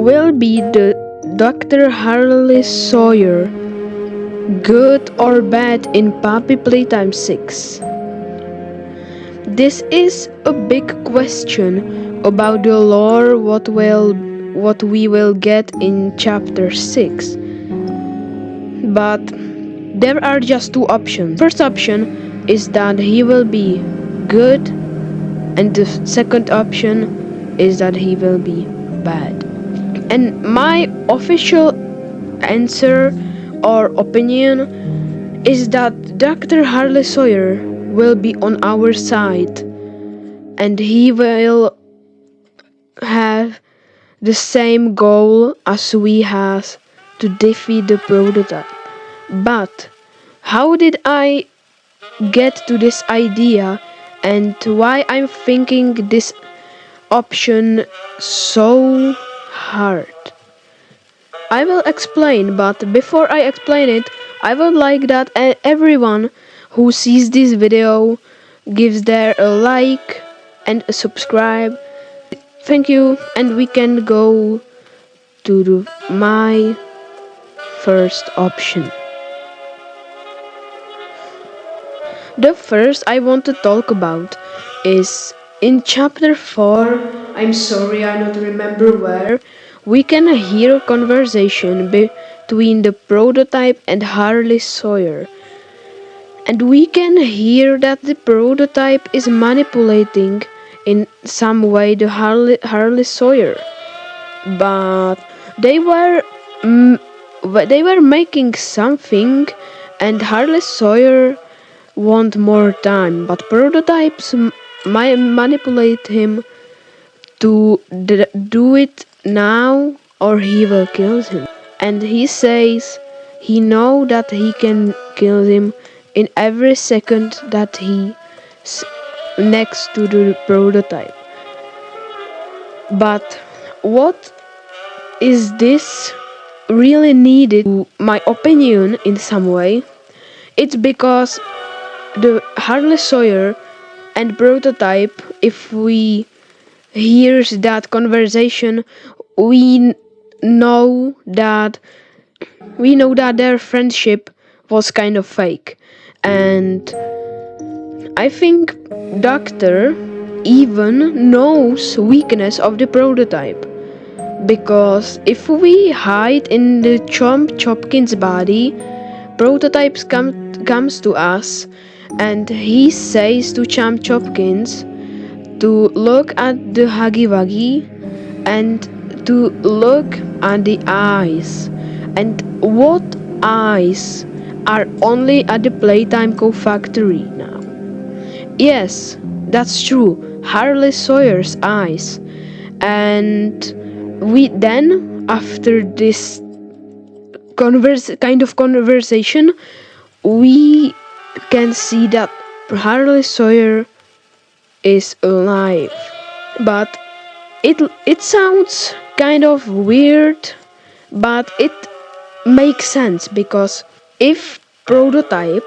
will be the Dr. Harley Sawyer, good or bad in Puppy Playtime 6? This is a big question about the lore what we will get in chapter 6. But there are just two options. First option is that he will be good, and the second option is that he will be bad. And my official answer or opinion is that Dr. Harley Sawyer will be on our side, and he will have the same goal as we have to defeat the prototype. But how did I get to this idea, and why I'm thinking this option so hard? I will explain, but before I explain it, I would like that everyone who sees this video gives there a like and a subscribe. Thank you, and we can go to my first option. The first I want to talk about is in chapter 4. I'm sorry, I don't remember where. We can hear a conversation between the prototype and Harley Sawyer. And we can hear that the prototype is manipulating in some way the Harley Sawyer. But they were making something, and Harley Sawyer want more time, but prototypes manipulate him to do it now or he will kill him. And he says he know that he can kill him in every second that he next to the prototype. But what is this really needed, to my opinion, in some way? It's because the Harley Sawyer and prototype, if we hears that conversation, we know that their friendship was kind of fake. And I think Doctor even knows weakness of the prototype, because if we hide in the Chopkins body, prototypes comes to us, and he says to Chopkins to look at the Huggy Wuggy and to look at the eyes. And what eyes are only at the Playtime Co factory now? Yes, that's true, Harley Sawyer's eyes. And we then, after this kind of conversation, we can see that Harley Sawyer is alive. But it sounds kind of weird, but it makes sense, because if prototype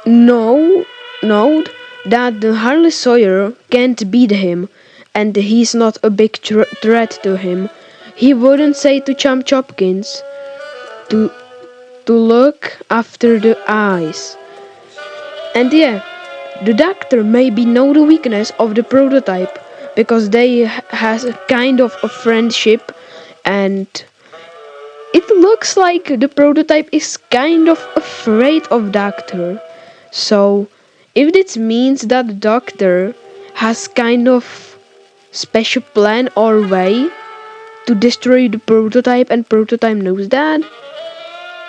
knowed that the Harley Sawyer can't beat him and he's not a big threat to him, he wouldn't say to Chopkins to look after the eyes. And yeah, the Doctor maybe know the weakness of the prototype, because they has a kind of a friendship, and it looks like the prototype is kind of afraid of Doctor. So if this means that the Doctor has kind of special plan or way to destroy the prototype, and prototype knows that,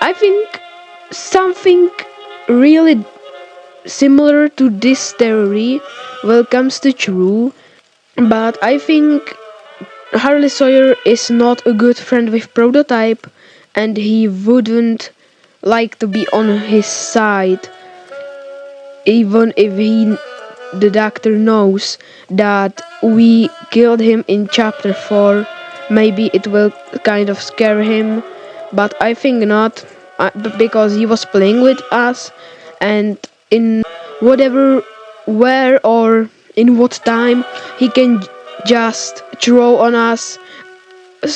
I think something really similar to this theory will comes to true. But I think Harley Sawyer is not a good friend with prototype, and he wouldn't like to be on his side, even if the Doctor knows that we killed him in chapter 4. Maybe it will kind of scare him, but I think not, because he was playing with us, and in whatever, where or in what time, he can just throw on us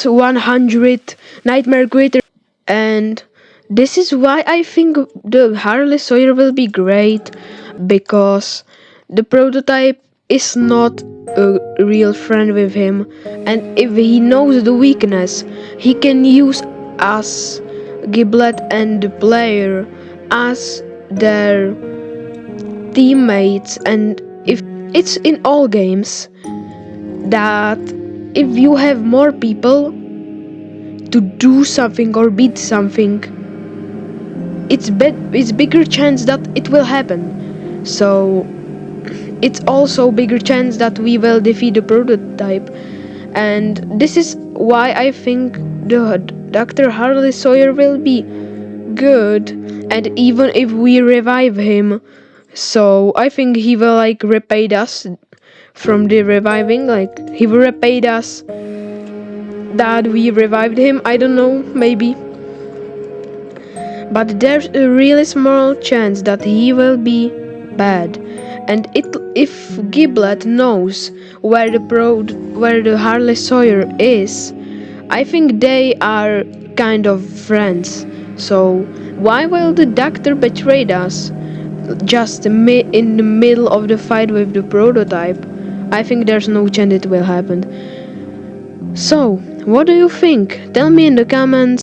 100 nightmare creators, and this is why I think the Harley Sawyer will be great, because the prototype is not a real friend with him, and if he knows the weakness, he can use us, Giblet and the player, as their teammates. And if it's in all games that if you have more people to do something or beat something, it's bigger chance that it will happen. So it's also bigger chance that we will defeat the prototype. And this is why I think the Dr. Harley Sawyer will be good. And even if we revive him, so I think he will like repay us from the reviving, like he will repay us that we revived him. I don't know, maybe, but there's a really small chance that he will be bad. And if Giblet knows where the Harley Sawyer is, I think they are kind of friends. So why will the doctor betray us just in the middle of the fight with the prototype? I think there's no chance it will happen. So what do you think? Tell me in the comments.